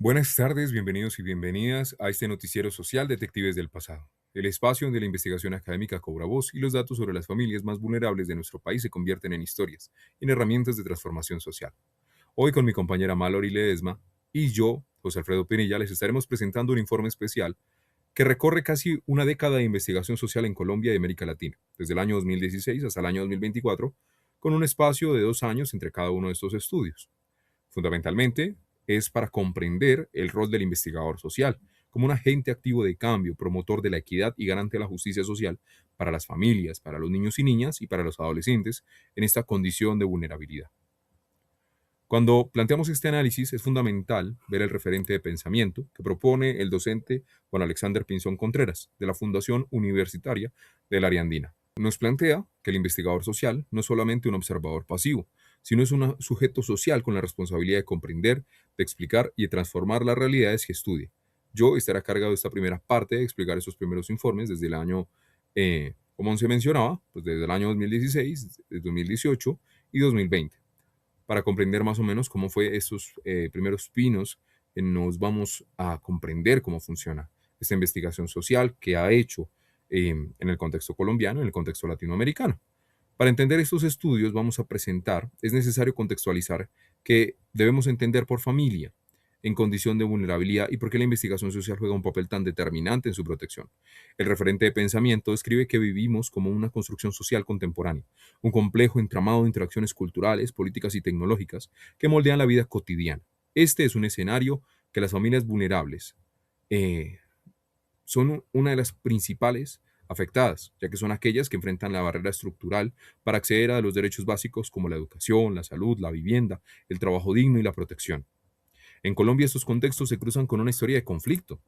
Buenas tardes, bienvenidos y bienvenidas a este noticiero social Detectives del Pasado, el espacio donde la investigación académica cobra voz y los datos sobre las familias más vulnerables de nuestro país se convierten en historias y en herramientas de transformación social. Hoy con mi compañera Mallory Ledesma y yo, José Alfredo Pinilla, les estaremos presentando un informe especial que recorre casi una década de investigación social en Colombia y América Latina, desde el año 2016 hasta el año 2024, con un espacio de 2 años entre cada uno de estos estudios. Fundamentalmente, es para comprender el rol del investigador social como un agente activo de cambio, promotor de la equidad y garante de la justicia social para las familias, para los niños y niñas y para los adolescentes en esta condición de vulnerabilidad. Cuando planteamos este análisis, es fundamental ver el referente de pensamiento que propone el docente Juan Alexander Pinzón Contreras, de la Fundación Universitaria del Área Andina. Nos plantea que el investigador social no es solamente un observador pasivo, sino es un sujeto social con la responsabilidad de comprender, de explicar y de transformar las realidades que estudia. Yo estaré a cargo de esta primera parte de explicar esos primeros informes desde el año, como se mencionaba, pues desde el año 2016, 2018 y 2020 para comprender más o menos cómo fue estos primeros pinos, nos vamos a comprender cómo funciona esta investigación social que ha hecho en el contexto colombiano, en el contexto latinoamericano. Para entender estos estudios vamos a presentar, es necesario contextualizar que debemos entender por familia en condición de vulnerabilidad y por qué la investigación social juega un papel tan determinante en su protección. El referente de pensamiento describe que vivimos como una construcción social contemporánea, un complejo entramado de interacciones culturales, políticas y tecnológicas que moldean la vida cotidiana. Este es un escenario que las familias vulnerables eh, son una de las principales afectadas, ya que son aquellas que enfrentan la barrera estructural para acceder a los derechos básicos como la educación, la salud, la vivienda, el trabajo digno y la protección. En Colombia estos contextos se cruzan con una historia de conflicto,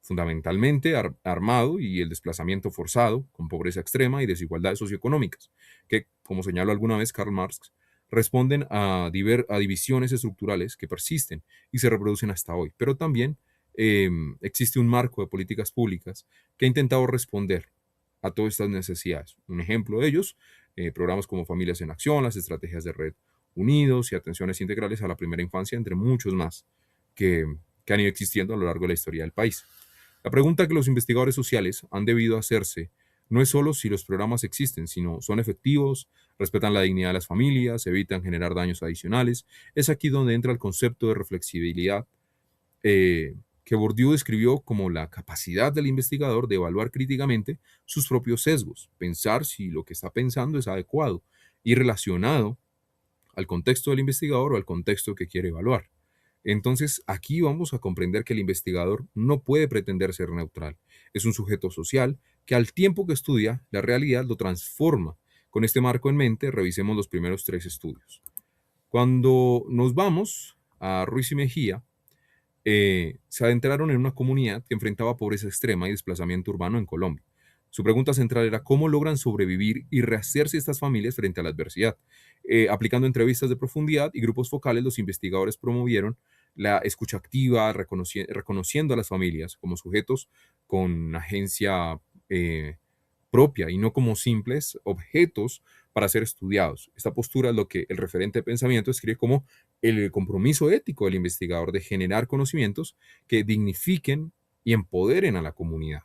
fundamentalmente armado y el desplazamiento forzado, con pobreza extrema y desigualdades socioeconómicas, que, como señaló alguna vez Karl Marx, responden a divisiones estructurales que persisten y se reproducen hasta hoy. Pero también existe un marco de políticas públicas que ha intentado responder a todas estas necesidades. Un ejemplo de ellos, programas como Familias en Acción, las estrategias de Red Unidos y atenciones integrales a la primera infancia, entre muchos más que, que han ido existiendo a lo largo de la historia del país. La pregunta que los investigadores sociales han debido hacerse no es solo si los programas existen, sino son efectivos, respetan la dignidad de las familias, evitan generar daños adicionales. Es aquí donde entra el concepto de reflexibilidad que Bourdieu describió como la capacidad del investigador de evaluar críticamente sus propios sesgos, pensar si lo que está pensando es adecuado y relacionado al contexto del investigador o al contexto que quiere evaluar. Entonces, aquí vamos a comprender que el investigador no puede pretender ser neutral. Es un sujeto social que al tiempo que estudia la realidad lo transforma. Con este marco en mente, revisemos los primeros tres estudios. Cuando nos vamos a Ruiz y Mejía, se adentraron en una comunidad que enfrentaba pobreza extrema y desplazamiento urbano en Colombia. Su pregunta central era cómo logran sobrevivir y rehacerse estas familias frente a la adversidad. Aplicando entrevistas de profundidad y grupos focales, los investigadores promovieron la escucha activa, reconociendo a las familias como sujetos con agencia propia y no como simples objetos para ser estudiados. Esta postura es lo que el referente de pensamiento escribe como el compromiso ético del investigador de generar conocimientos que dignifiquen y empoderen a la comunidad.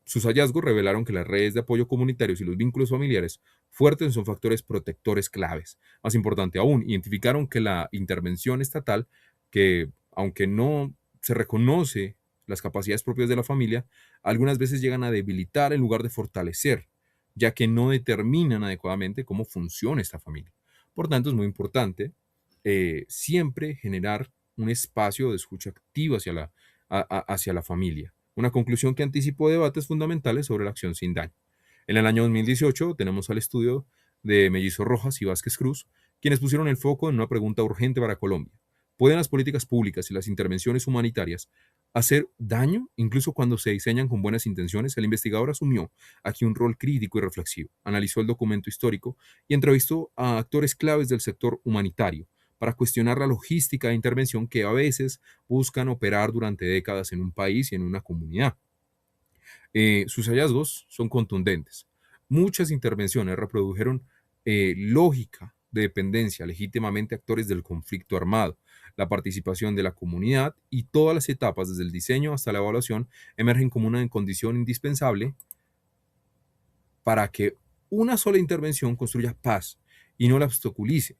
Sus hallazgos revelaron que las redes de apoyo comunitarios y los vínculos familiares fuertes son factores protectores claves. Más importante aún, identificaron que la intervención estatal, que aunque no se reconoce las capacidades propias de la familia, algunas veces llegan a debilitar en lugar de fortalecer, ya que no determinan adecuadamente cómo funciona esta familia. Por tanto, es muy importante siempre generar un espacio de escucha activa hacia la familia. Una conclusión que anticipó debates fundamentales sobre la acción sin daño. En el año 2018 tenemos al estudio de Mellizo Rojas y Vázquez Cruz, quienes pusieron el foco en una pregunta urgente para Colombia. ¿Pueden las políticas públicas y las intervenciones humanitarias hacer daño incluso cuando se diseñan con buenas intenciones? El investigador asumió aquí un rol crítico y reflexivo. Analizó el documento histórico y entrevistó a actores claves del sector humanitario para cuestionar la logística de intervención que a veces buscan operar durante décadas en un país y en una comunidad. Sus hallazgos son contundentes. Muchas intervenciones reprodujeron lógica de dependencia, legítimamente actores del conflicto armado. La participación de la comunidad y todas las etapas, desde el diseño hasta la evaluación, emergen como una condición indispensable para que una sola intervención construya paz y no la obstaculice.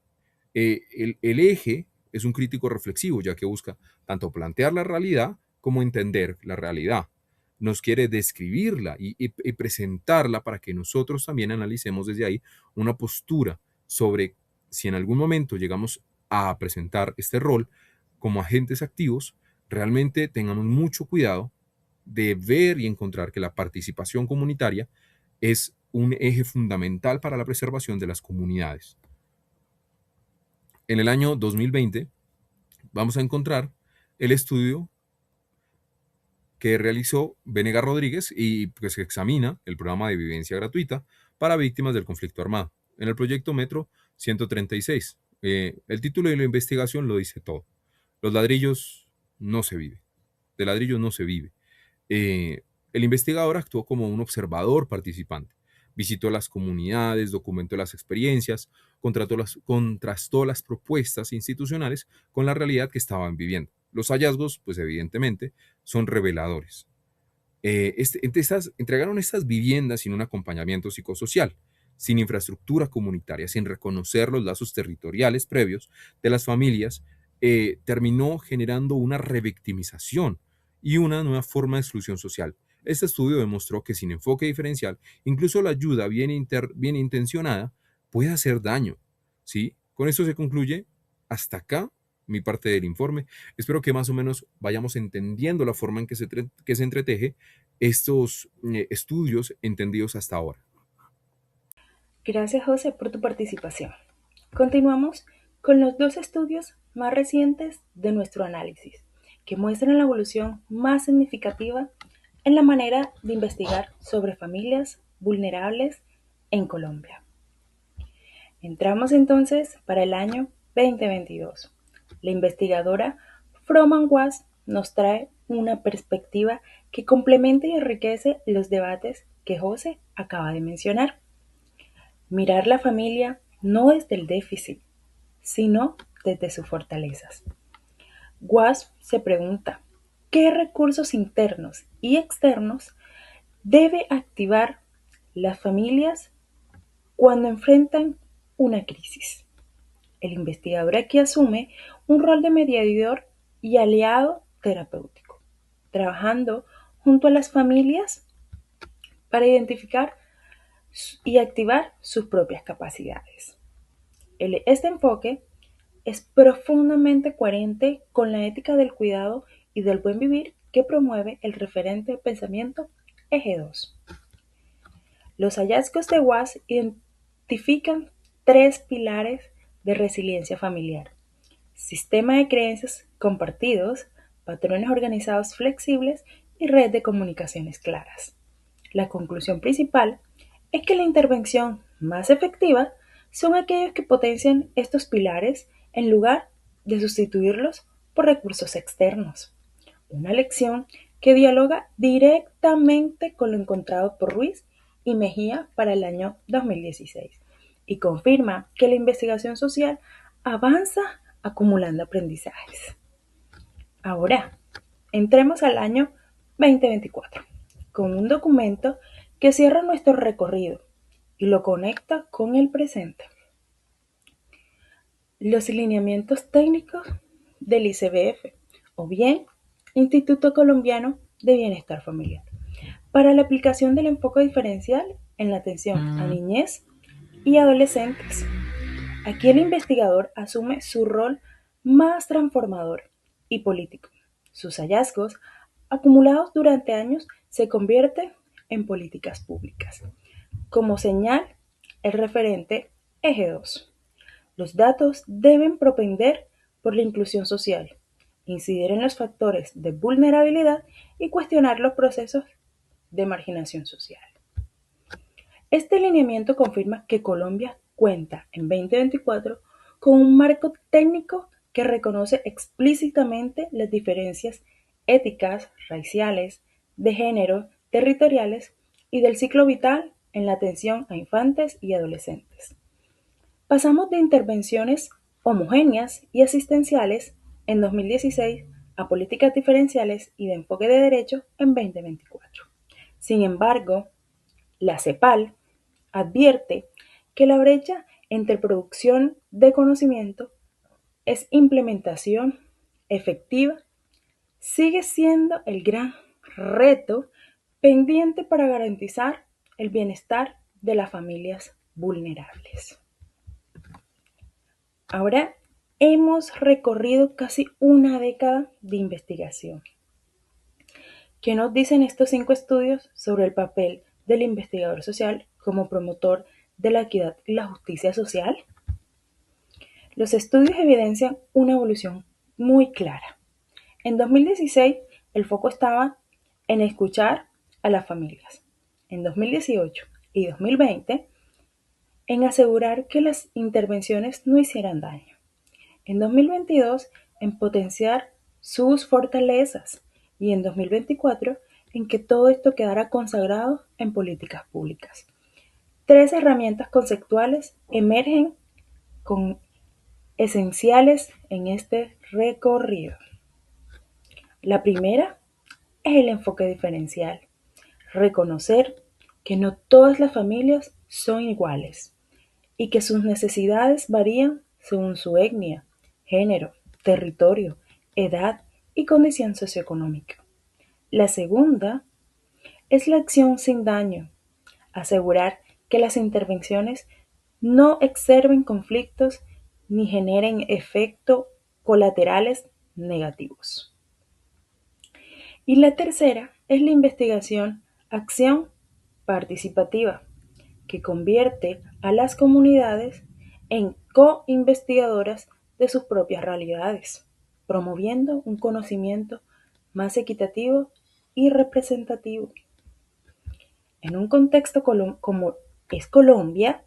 El eje es un crítico reflexivo, ya que busca tanto plantear la realidad como entender la realidad. Nos quiere describirla y presentarla para que nosotros también analicemos desde ahí una postura sobre si en algún momento llegamos a presentar este rol como agentes activos, realmente tengamos mucho cuidado de ver y encontrar que la participación comunitaria es un eje fundamental para la preservación de las comunidades. En el año 2020 vamos a encontrar el estudio que realizó Venega Rodríguez y pues, que examina el programa de vivienda gratuita para víctimas del conflicto armado en el proyecto Metro 136. El título de la investigación lo dice todo. Los ladrillos no se vive. De ladrillos no se vive. Eh, el investigador actuó como un observador participante. Visitó las comunidades, documentó las experiencias, contrastó las propuestas institucionales con la realidad que estaban viviendo. Los hallazgos, pues evidentemente, son reveladores. Entregaron estas viviendas sin un acompañamiento psicosocial, sin infraestructura comunitaria, sin reconocer los lazos territoriales previos de las familias, terminó generando una revictimización y una nueva forma de exclusión social. Este estudio demostró que sin enfoque diferencial, incluso la ayuda bien intencionada puede hacer daño. ¿Sí? Con esto se concluye hasta acá mi parte del informe. Espero que más o menos vayamos entendiendo la forma en que se entreteje estos estudios entendidos hasta ahora. Gracias, José, por tu participación. Continuamos con los dos estudios más recientes de nuestro análisis, que muestran la evolución más significativa en la manera de investigar sobre familias vulnerables en Colombia. Entramos entonces para el año 2022. La investigadora Froman Was nos trae una perspectiva que complementa y enriquece los debates que José acaba de mencionar. Mirar la familia no desde el déficit, sino desde sus fortalezas. Was se pregunta, ¿qué recursos internos y externos debe activar las familias cuando enfrentan una crisis? El investigador aquí asume un rol de mediador y aliado terapéutico, trabajando junto a las familias para identificar y activar sus propias capacidades. Este enfoque es profundamente coherente con la ética del cuidado y del buen vivir que promueve el referente pensamiento Eje 2. Los hallazgos de Was identifican tres pilares de resiliencia familiar: sistema de creencias compartidos, patrones organizados flexibles y red de comunicaciones claras. La conclusión principal es que la intervención más efectiva son aquellos que potencian estos pilares en lugar de sustituirlos por recursos externos. Una lección que dialoga directamente con lo encontrado por Ruiz y Mejía para el año 2016 y confirma que la investigación social avanza acumulando aprendizajes. Ahora, entremos al año 2024 con un documento que cierra nuestro recorrido y lo conecta con el presente. Los lineamientos técnicos del ICBF, o bien Instituto Colombiano de Bienestar Familiar, para la aplicación del enfoque diferencial en la atención a niñez y adolescentes. Aquí el investigador asume su rol más transformador y político. Sus hallazgos, acumulados durante años, se convierten en políticas públicas. Como señal, el referente Eje 2. Los datos deben propender por la inclusión social, incidir en los factores de vulnerabilidad y cuestionar los procesos de marginación social. Este lineamiento confirma que Colombia cuenta en 2024 con un marco técnico que reconoce explícitamente las diferencias éticas, raciales, de género, territoriales y del ciclo vital en la atención a infantes y adolescentes. Pasamos de intervenciones homogéneas y asistenciales en 2016 a políticas diferenciales y de enfoque de derecho en 2024. Sin embargo, la CEPAL advierte que la brecha entre producción de conocimiento es implementación efectiva sigue siendo el gran reto pendiente para garantizar el bienestar de las familias vulnerables. Ahora hemos recorrido casi una década de investigación. ¿Qué nos dicen estos 5 estudios sobre el papel del investigador social como promotor de la equidad y la justicia social? Los estudios evidencian una evolución muy clara. En 2016, el foco estaba en escuchar a las familias. En 2018 y 2020, en asegurar que las intervenciones no hicieran daño. En 2022, en potenciar sus fortalezas. Y en 2024, en que todo esto quedara consagrado en políticas públicas. 3 herramientas conceptuales emergen con esenciales en este recorrido. La primera es el enfoque diferencial. Reconocer que no todas las familias son iguales y que sus necesidades varían según su etnia, género, territorio, edad y condición socioeconómica. La segunda es la acción sin daño. Asegurar que las intervenciones no exacerben conflictos ni generen efectos colaterales negativos. Y la tercera es la investigación acción participativa, que convierte a las comunidades en co-investigadoras de sus propias realidades, promoviendo un conocimiento más equitativo y representativo. En un contexto como es Colombia,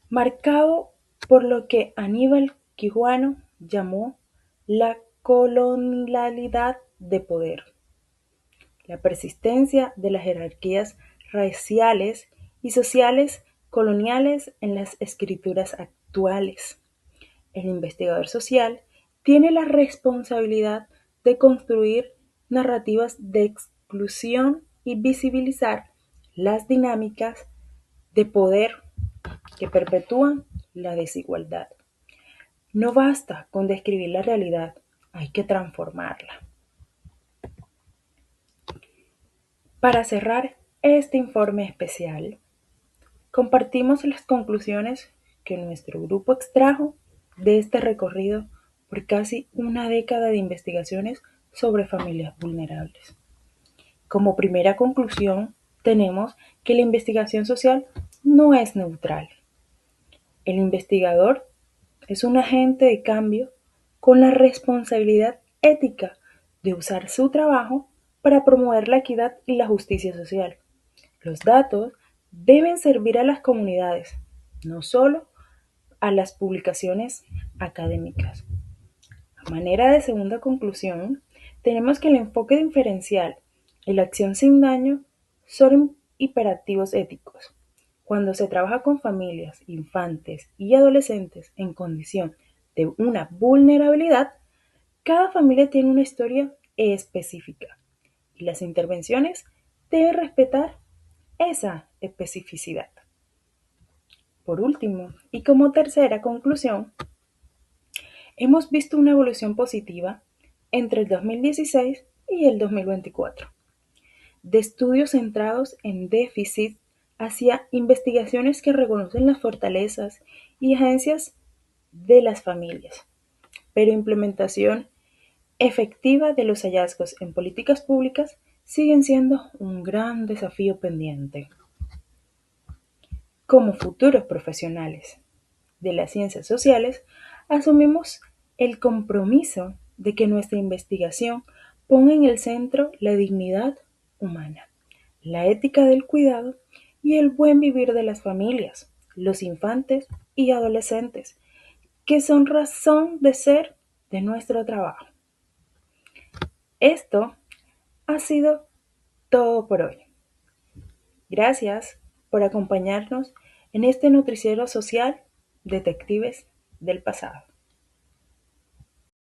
marcado por lo que Aníbal Quijano llamó la colonialidad de poder, la persistencia de las jerarquías raciales y sociales coloniales en las escrituras actuales. El investigador social tiene la responsabilidad de construir narrativas de exclusión y visibilizar las dinámicas de poder que perpetúan la desigualdad. No basta con describir la realidad, hay que transformarla. Para cerrar este informe especial, compartimos las conclusiones que nuestro grupo extrajo de este recorrido por casi una década de investigaciones sobre familias vulnerables. Como primera conclusión, tenemos que la investigación social no es neutral. El investigador es un agente de cambio con la responsabilidad ética de usar su trabajo para promover la equidad y la justicia social. Los datos deben servir a las comunidades, no solo a las publicaciones académicas. A manera de segunda conclusión, tenemos que el enfoque diferencial y la acción sin daño son imperativos éticos. Cuando se trabaja con familias, infantes y adolescentes en condición de una vulnerabilidad, cada familia tiene una historia específica y las intervenciones deben respetar esa especificidad. Por último, y como tercera conclusión, hemos visto una evolución positiva entre el 2016 y el 2024, de estudios centrados en déficit hacia investigaciones que reconocen las fortalezas y agencias de las familias, pero implementación efectiva de los hallazgos en políticas públicas siguen siendo un gran desafío pendiente. Como futuros profesionales de las ciencias sociales, asumimos el compromiso de que nuestra investigación ponga en el centro la dignidad humana, la ética del cuidado y el buen vivir de las familias, los infantes y adolescentes, que son razón de ser de nuestro trabajo. Esto ha sido todo por hoy. Gracias por acompañarnos en este noticiero social Detectives del Pasado.